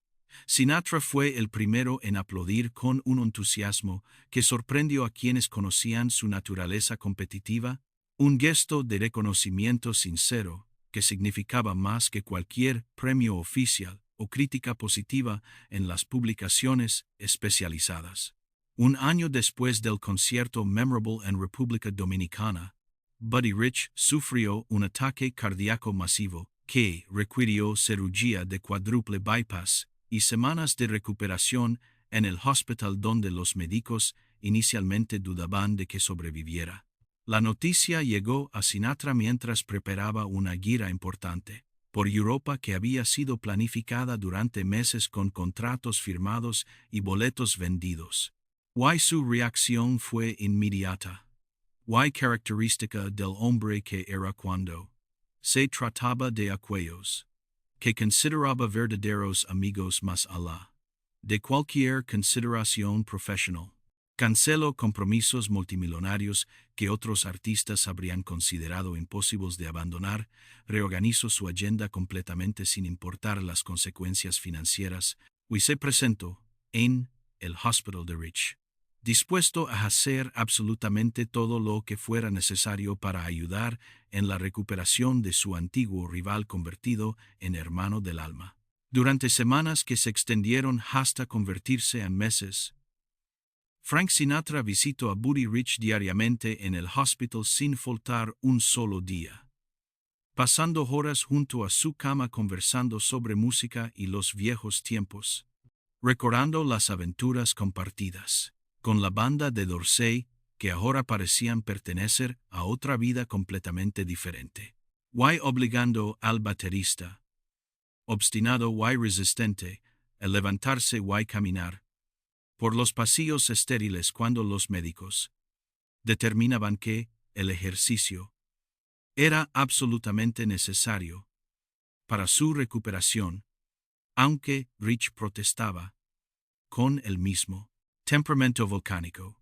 Sinatra fue el primero en aplaudir con un entusiasmo que sorprendió a quienes conocían su naturaleza competitiva, un gesto de reconocimiento sincero que significaba más que cualquier premio oficial o crítica positiva en las publicaciones especializadas. Un año después del concierto memorable en República Dominicana, Buddy Rich sufrió un ataque cardíaco masivo que requirió cirugía de cuádruple bypass y semanas de recuperación en el hospital donde los médicos inicialmente dudaban de que sobreviviera. La noticia llegó a Sinatra mientras preparaba una gira importante por Europa que había sido planificada durante meses con contratos firmados y boletos vendidos. Su reacción fue inmediata. Característica del hombre que era cuando se trataba de aquellos que consideraba verdaderos amigos más allá de cualquier consideración profesional. Canceló compromisos multimillonarios que otros artistas habrían considerado imposibles de abandonar, reorganizó su agenda completamente sin importar las consecuencias financieras, y se presentó en el Hospital de Rich, dispuesto a hacer absolutamente todo lo que fuera necesario para ayudar en la recuperación de su antiguo rival convertido en hermano del alma. Durante semanas que se extendieron hasta convertirse en meses, Frank Sinatra visitó a Buddy Rich diariamente en el hospital sin faltar un solo día, pasando horas junto a su cama conversando sobre música y los viejos tiempos, recordando las aventuras compartidas con la banda de Dorsey, que ahora parecían pertenecer a otra vida completamente diferente. Obligando al baterista, obstinado resistente, a levantarse caminar por los pasillos estériles cuando los médicos determinaban que el ejercicio era absolutamente necesario para su recuperación, aunque Rich protestaba con el mismo temperamento volcánico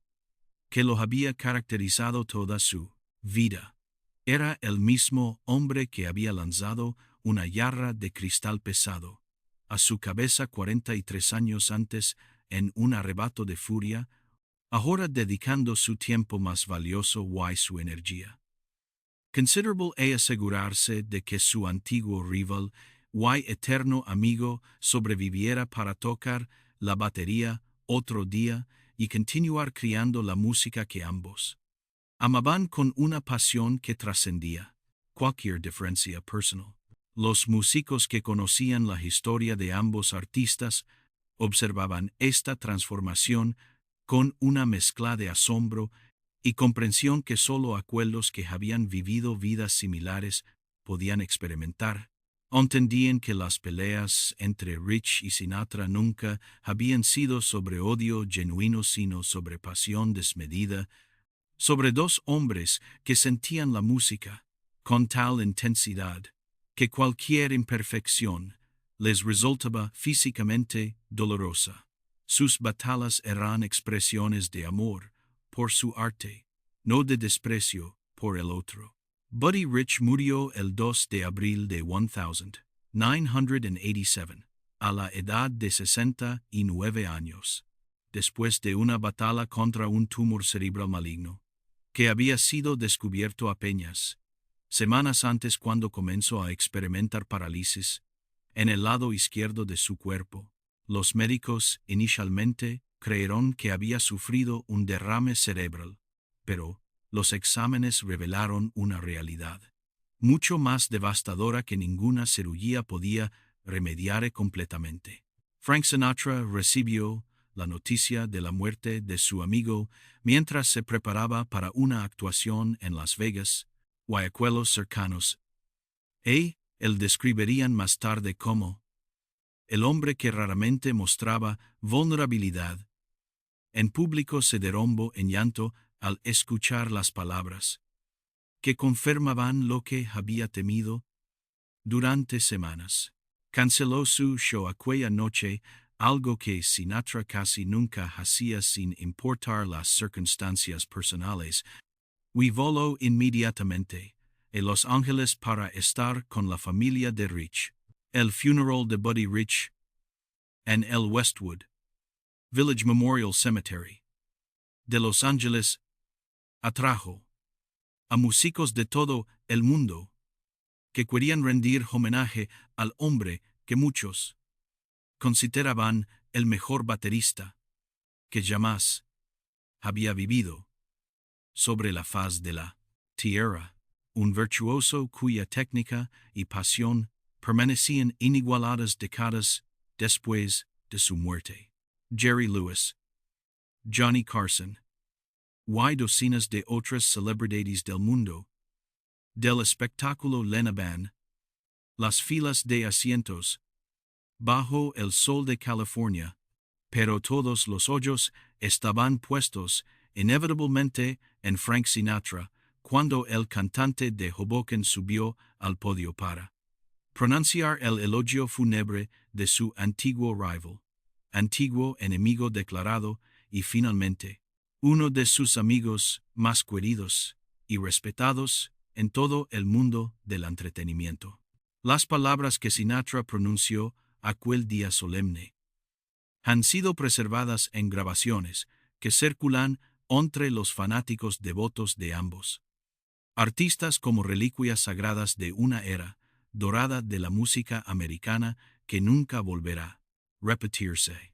que lo había caracterizado toda su vida. Era el mismo hombre que había lanzado una jarra de cristal pesado a su cabeza 43 años antes en un arrebato de furia, ahora dedicando su tiempo más valioso y su energía considerable a asegurarse de que su antiguo rival y eterno amigo sobreviviera para tocar la batería otro día y continuar creando la música que ambos amaban con una pasión que trascendía cualquier diferencia personal. Los músicos que conocían la historia de ambos artistas observaban esta transformación con una mezcla de asombro y comprensión que solo aquellos que habían vivido vidas similares podían experimentar. Entendían que las peleas entre Rich y Sinatra nunca habían sido sobre odio genuino sino sobre pasión desmedida, sobre dos hombres que sentían la música con tal intensidad que cualquier imperfección les resultaba físicamente dolorosa. Sus batallas eran expresiones de amor por su arte, no de desprecio por el otro. Buddy Rich murió el 2 de abril de 1987, a la edad de 69 años, después de una batalla contra un tumor cerebral maligno, que había sido descubierto apenas semanas antes cuando comenzó a experimentar parálisis en el lado izquierdo de su cuerpo. Los médicos inicialmente creyeron que había sufrido un derrame cerebral, pero los exámenes revelaron una realidad mucho más devastadora que ninguna cirugía podía remediare completamente. Frank Sinatra recibió la noticia de la muerte de su amigo mientras se preparaba para una actuación en Las Vegas, guayacuelos cercanos. Él describirían más tarde como el hombre que raramente mostraba vulnerabilidad. En público se derrumbó en llanto al escuchar las palabras que confirmaban lo que había temido durante semanas. Canceló su show aquella noche, algo que Sinatra casi nunca hacía sin importar las circunstancias personales. Voló inmediatamente a Los Ángeles para estar con la familia de Rich. El funeral de Buddy Rich en el Westwood Village Memorial Cemetery de Los Ángeles atrajo a músicos de todo el mundo que querían rendir homenaje al hombre que muchos consideraban el mejor baterista que jamás había vivido sobre la faz de la tierra, un virtuoso cuya técnica y pasión permanecían inigualadas décadas después de su muerte. Jerry Lewis, Johnny Carson, y docenas de otras celebridades del mundo del espectáculo llenaban las filas de asientos bajo el sol de California, pero todos los ojos estaban puestos inevitablemente en Frank Sinatra cuando el cantante de Hoboken subió al podio para pronunciar el elogio fúnebre de su antiguo rival, antiguo enemigo declarado y finalmente uno de sus amigos más queridos y respetados en todo el mundo del entretenimiento. Las palabras que Sinatra pronunció aquel día solemne han sido preservadas en grabaciones que circulan entre los fanáticos devotos de ambos artistas como reliquias sagradas de una era dorada de la música americana que nunca volverá a repetirse.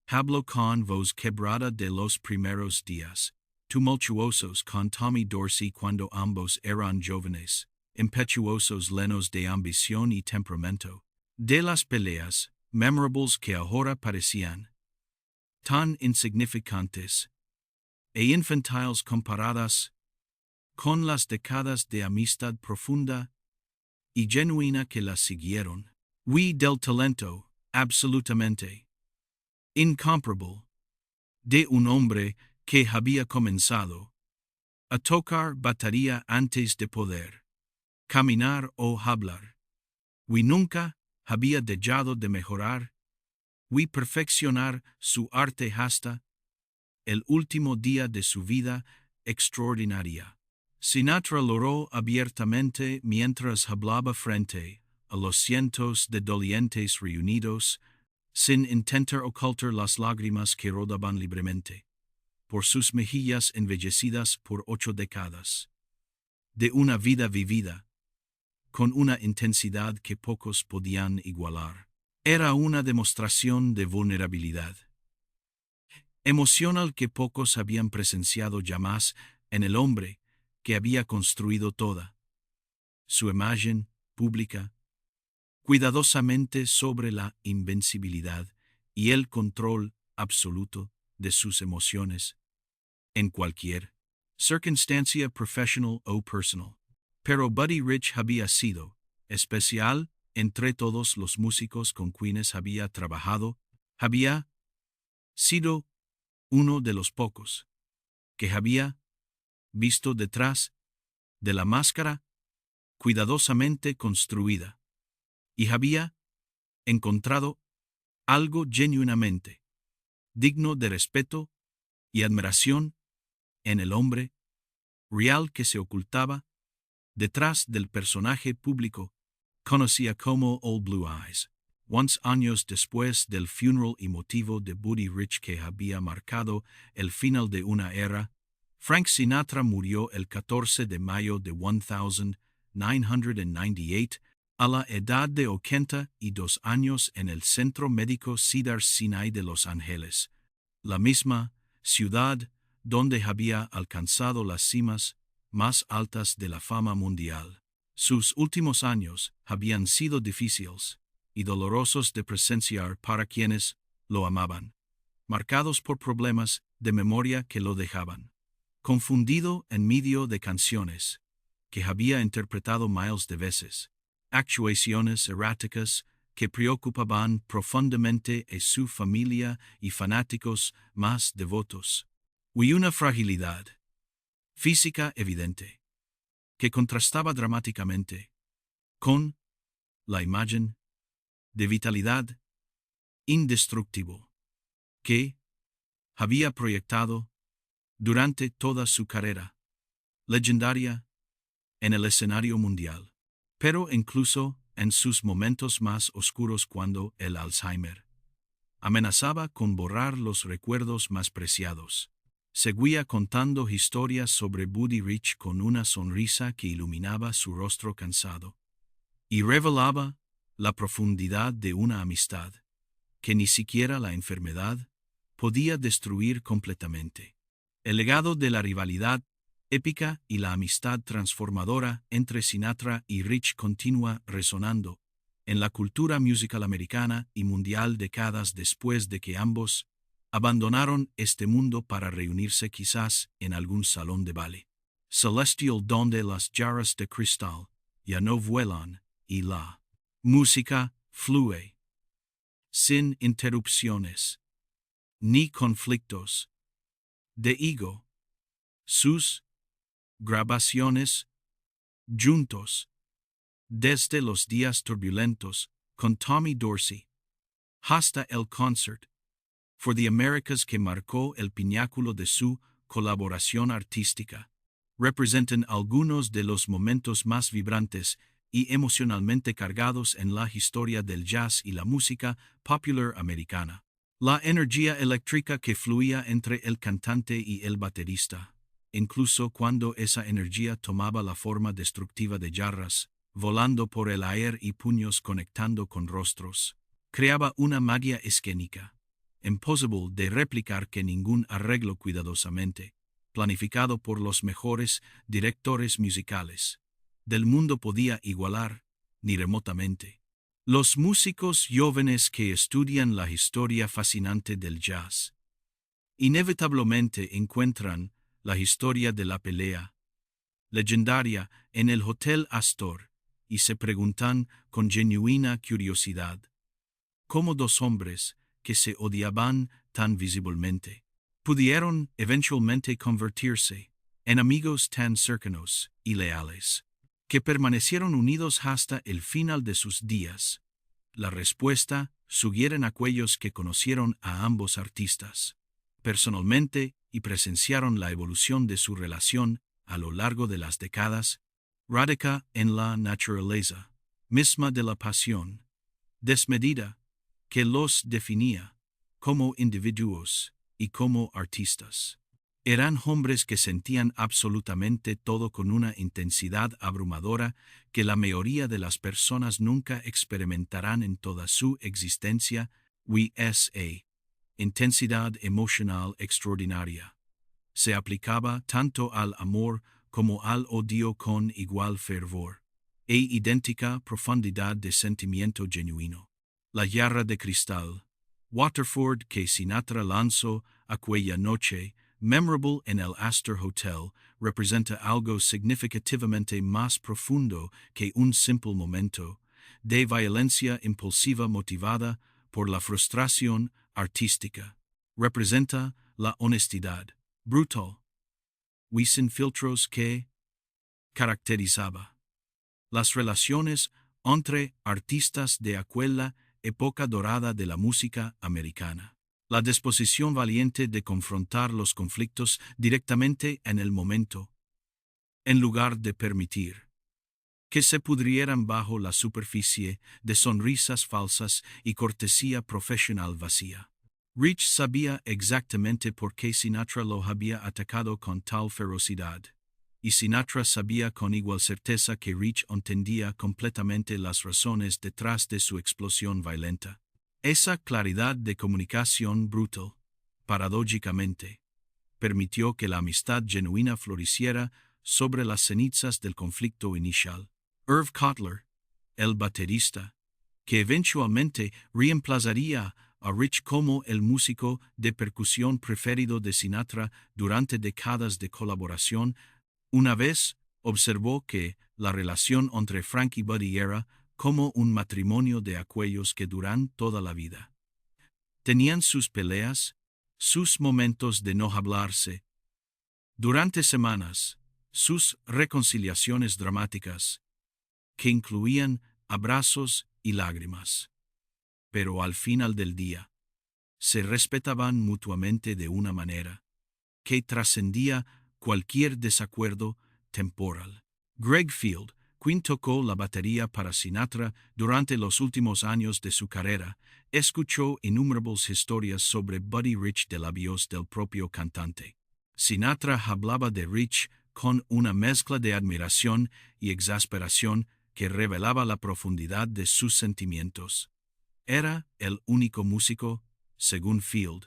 Habló con voz quebrada de los primeros días tumultuosos con Tommy Dorsey cuando ambos eran jóvenes, impetuosos llenos de ambición y temperamento, de las peleas memorables que ahora parecían tan insignificantes e infantiles comparadas con las décadas de amistad profunda y genuina que las siguieron. Del talento, absolutamente incomparable, de un hombre que había comenzado a tocar batería antes de poder caminar o hablar. Nunca había dejado de mejorar y perfeccionar su arte hasta el último día de su vida extraordinaria. Sinatra lloró abiertamente mientras hablaba frente a los cientos de dolientes reunidos, sin intentar ocultar las lágrimas que rodaban libremente por sus mejillas embellecidas por 8 décadas de una vida vivida con una intensidad que pocos podían igualar. Era una demostración de vulnerabilidad emocional que pocos habían presenciado jamás en el hombre que había construido toda su imagen pública cuidadosamente sobre la invencibilidad y el control absoluto de sus emociones en cualquier circunstancia profesional o personal. Pero Buddy Rich había sido especial entre todos los músicos con quienes había trabajado, había sido uno de los pocos que había visto detrás de la máscara cuidadosamente construida y había encontrado algo genuinamente digno de respeto y admiración en el hombre real que se ocultaba detrás del personaje público conocía como Old Blue Eyes. Años después del funeral emotivo de Buddy Rich que había marcado el final de una era, Frank Sinatra murió el 14 de mayo de 1998 a la edad de 82 años en el Centro Médico Cedars-Sinai de Los Ángeles, la misma ciudad donde había alcanzado las cimas más altas de la fama mundial. Sus últimos años habían sido difíciles, y dolorosos de presenciar para quienes lo amaban, marcados por problemas de memoria que lo dejaban confundido en medio de canciones que había interpretado miles de veces, actuaciones erráticas que preocupaban profundamente a su familia y fanáticos más devotos, y una fragilidad física evidente que contrastaba dramáticamente con la imagen de vitalidad indestructible que había proyectado durante toda su carrera legendaria en el escenario mundial. Pero incluso en sus momentos más oscuros, cuando el Alzheimer amenazaba con borrar los recuerdos más preciados, seguía contando historias sobre Buddy Rich con una sonrisa que iluminaba su rostro cansado y revelaba la profundidad de una amistad que ni siquiera la enfermedad podía destruir completamente. El legado de la rivalidad épica y la amistad transformadora entre Sinatra y Rich continúa resonando en la cultura musical americana y mundial décadas después de que ambos abandonaron este mundo para reunirse quizás en algún salón de baile celestial donde las jarras de cristal ya no vuelan y la música fluye sin interrupciones ni conflictos de ego. Sus grabaciones juntos desde los días turbulentos con Tommy Dorsey hasta el Concert for the Americas, que marcó el pináculo de su colaboración artística, representan algunos de los momentos más vibrantes y emocionalmente cargados en la historia del jazz y la música popular americana. La energía eléctrica que fluía entre el cantante y el baterista, incluso cuando esa energía tomaba la forma destructiva de jarras, volando por el aire y puños conectando con rostros, creaba una magia escénica, imposible de replicar, que ningún arreglo cuidadosamente planificado por los mejores directores musicales del mundo podía igualar, ni remotamente. Los músicos jóvenes que estudian la historia fascinante del jazz inevitablemente encuentran la historia de la pelea legendaria en el Hotel Astor y se preguntan con genuina curiosidad cómo dos hombres que se odiaban tan visiblemente pudieron eventualmente convertirse en amigos tan cercanos y leales, que permanecieron unidos hasta el final de sus días. La respuesta sugieren aquellos que conocieron a ambos artistas personalmente y presenciaron la evolución de su relación a lo largo de las décadas, radica en la naturaleza misma de la pasión desmedida que los definía como individuos y como artistas. Eran hombres que sentían absolutamente todo con una intensidad abrumadora que la mayoría de las personas nunca experimentarán en toda su existencia, intensidad emocional extraordinaria. Se aplicaba tanto al amor como al odio con igual fervor e idéntica profundidad de sentimiento genuino. La jarra de cristal, Waterford, que Sinatra lanzó aquella noche, memorable en el Astor Hotel, representa algo significativamente más profundo que un simple momento de violencia impulsiva motivada por la frustración artística. Representa la honestidad brutal y sin filtros que caracterizaba las relaciones entre artistas de aquella época dorada de la música americana. La disposición valiente de confrontar los conflictos directamente en el momento, en lugar de permitir que se pudrieran bajo la superficie de sonrisas falsas y cortesía profesional vacía. Rich sabía exactamente por qué Sinatra lo había atacado con tal ferocidad, y Sinatra sabía con igual certeza que Rich entendía completamente las razones detrás de su explosión violenta. Esa claridad de comunicación brutal, paradójicamente, permitió que la amistad genuina floreciera sobre las cenizas del conflicto inicial. Irv Cutler, el baterista, que eventualmente reemplazaría a Rich como el músico de percusión preferido de Sinatra durante décadas de colaboración. Una vez observó que la relación entre Frank y Buddy era como un matrimonio de aquellos que duran toda la vida. Tenían sus peleas, sus momentos de no hablarse. Durante semanas, sus reconciliaciones dramáticas, que incluían abrazos y lágrimas. Pero al final del día, se respetaban mutuamente de una manera que trascendía cualquier desacuerdo temporal. Greg Field, quien tocó la batería para Sinatra durante los últimos años de su carrera, escuchó innumerables historias sobre Buddy Rich de labios del propio cantante. Sinatra hablaba de Rich con una mezcla de admiración y exasperación que revelaba la profundidad de sus sentimientos. Era el único músico, según Field,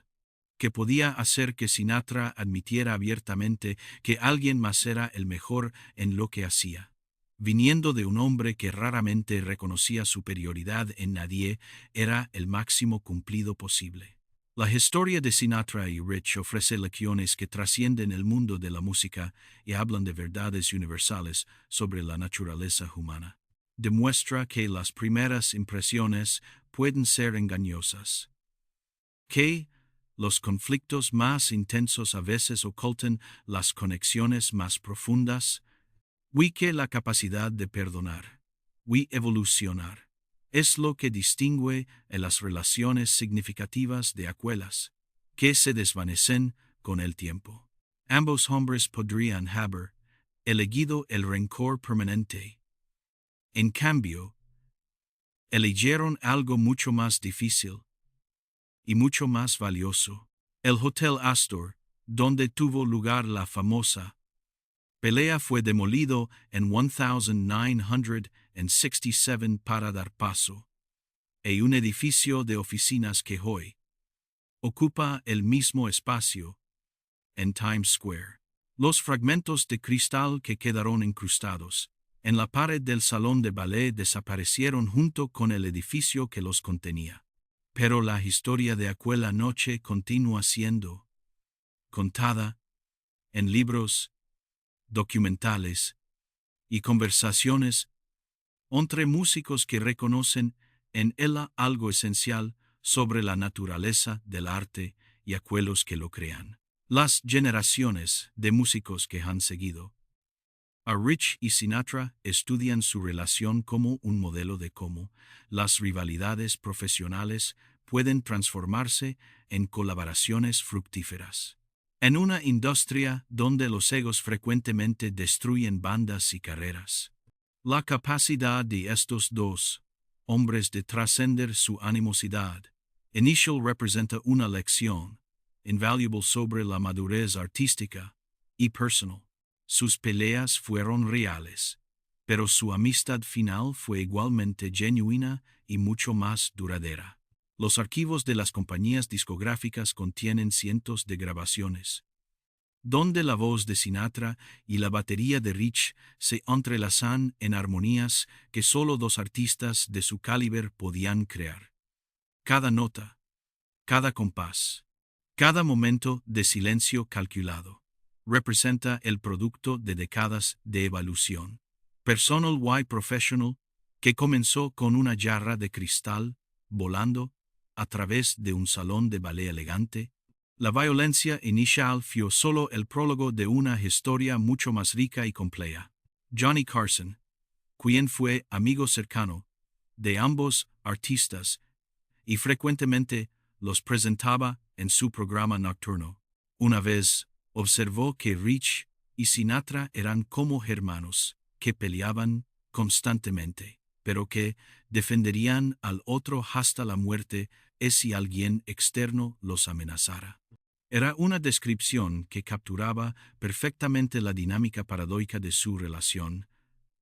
que podía hacer que Sinatra admitiera abiertamente que alguien más era el mejor en lo que hacía. Viniendo de un hombre que raramente reconocía superioridad en nadie, era el máximo cumplido posible. La historia de Sinatra y Rich ofrece lecciones que trascienden el mundo de la música y hablan de verdades universales sobre la naturaleza humana. Demuestra que las primeras impresiones pueden ser engañosas, que los conflictos más intensos a veces ocultan las conexiones más profundas, y que la capacidad de perdonar y evolucionar es lo que distingue en las relaciones significativas de aquellas que se desvanecen con el tiempo. Ambos hombres podrían haber elegido el rencor permanente. En cambio, eligieron algo mucho más difícil y mucho más valioso: el Hotel Astor, donde tuvo lugar la famosa pelea, fue demolido en 1967 para dar paso a un edificio de oficinas que hoy ocupa el mismo espacio en Times Square. Los fragmentos de cristal que quedaron incrustados en la pared del salón de ballet desaparecieron junto con el edificio que los contenía. Pero la historia de aquella noche continúa siendo contada en libros, documentales y conversaciones entre músicos que reconocen en ella algo esencial sobre la naturaleza del arte y aquellos que lo crean. Las generaciones de músicos que han seguido a Rich y Sinatra estudian su relación como un modelo de cómo las rivalidades profesionales pueden transformarse en colaboraciones fructíferas. En una industria donde los egos frecuentemente destruyen bandas y carreras, la capacidad de estos dos hombres de trascender su animosidad inicial representa una lección invaluable sobre la madurez artística y personal. Sus peleas fueron reales, pero su amistad final fue igualmente genuina y mucho más duradera. Los archivos de las compañías discográficas contienen cientos de grabaciones, donde la voz de Sinatra y la batería de Rich se entrelazan en armonías que solo dos artistas de su calibre podían crear. Cada nota, cada compás, cada momento de silencio calculado representa el producto de décadas de evolución personal y professional, que comenzó con una jarra de cristal volando a través de un salón de ballet elegante. La violencia inicial fue solo el prólogo de una historia mucho más rica y compleja. Johnny Carson, quien fue amigo cercano de ambos artistas y frecuentemente los presentaba en su programa nocturno, una vez observó que Rich y Sinatra eran como hermanos que peleaban constantemente, pero que defenderían al otro hasta la muerte si alguien externo los amenazara. Era una descripción que capturaba perfectamente la dinámica paradójica de su relación,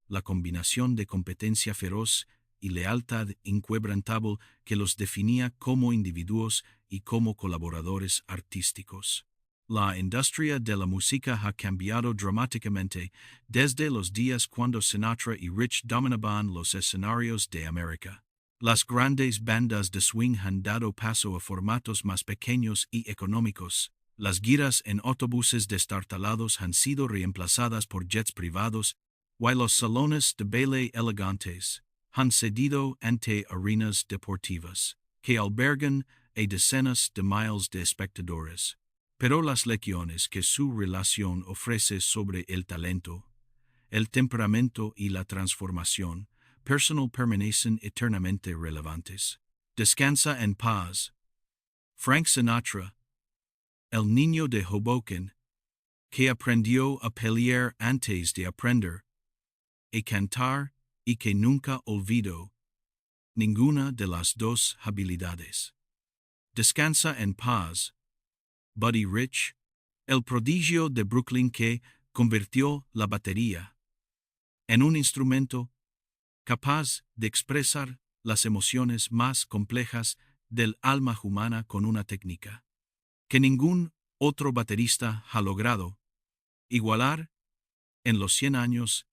la combinación de competencia feroz y lealtad inquebrantable que los definía como individuos y como colaboradores artísticos. La industria de la música ha cambiado dramáticamente desde los días cuando Sinatra y Rich dominaban los escenarios de América. Las grandes bandas de swing han dado paso a formatos más pequeños y económicos. Las giras en autobuses destartalados han sido reemplazadas por jets privados, while los salones de baile elegantes han cedido ante arenas deportivas, que albergan a decenas de miles de espectadores. Pero las lecciones que su relación ofrece sobre el talento, el temperamento y la transformación personal permanecen eternamente relevantes. Descansa en paz. Frank Sinatra, el niño de Hoboken, que aprendió a pelear antes de aprender a cantar y que nunca olvidó ninguna de las dos habilidades. Descansa en paz. Buddy Rich, el prodigio de Brooklyn que convirtió la batería en un instrumento capaz de expresar las emociones más complejas del alma humana con una técnica que ningún otro baterista ha logrado igualar en los 100 años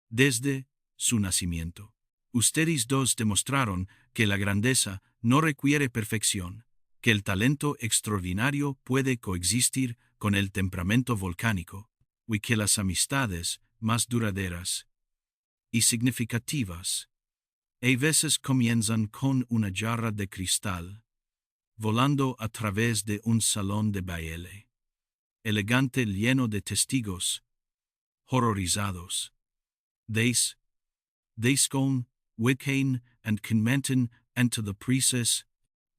desde su nacimiento. Ustedes dos demostraron que la grandeza no requiere perfección, que el talento extraordinario puede coexistir con el temperamento volcánico, y que las amistades más duraderas y significativas a veces comienzan con una jarra de cristal, volando a través de un salón de baile elegante lleno de testigos horrorizados. Des con Wickhain and Conmenten ante the Princess,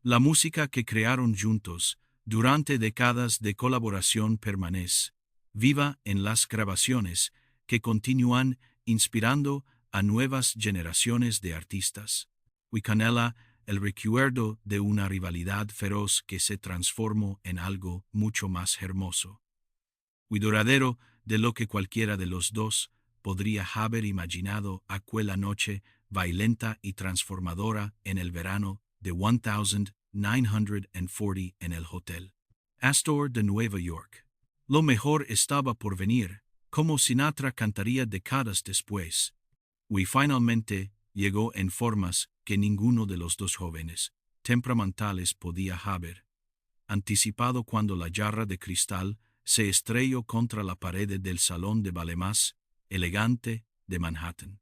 la música que crearon juntos durante décadas de colaboración permanece viva en las grabaciones que continúan inspirando a nuevas generaciones de artistas. Y canela el recuerdo de una rivalidad feroz que se transformó en algo mucho más hermoso y duradero de lo que cualquiera de los dos podría haber imaginado aquella noche violenta y transformadora en el verano de 1940 en el Hotel Astor de Nueva York. Lo mejor estaba por venir, como Sinatra cantaría décadas después. Y finalmente llegó en formas que ninguno de los dos jóvenes temperamentales podía haber anticipado cuando la jarra de cristal se estrelló contra la pared del salón de ballet más elegante de Manhattan.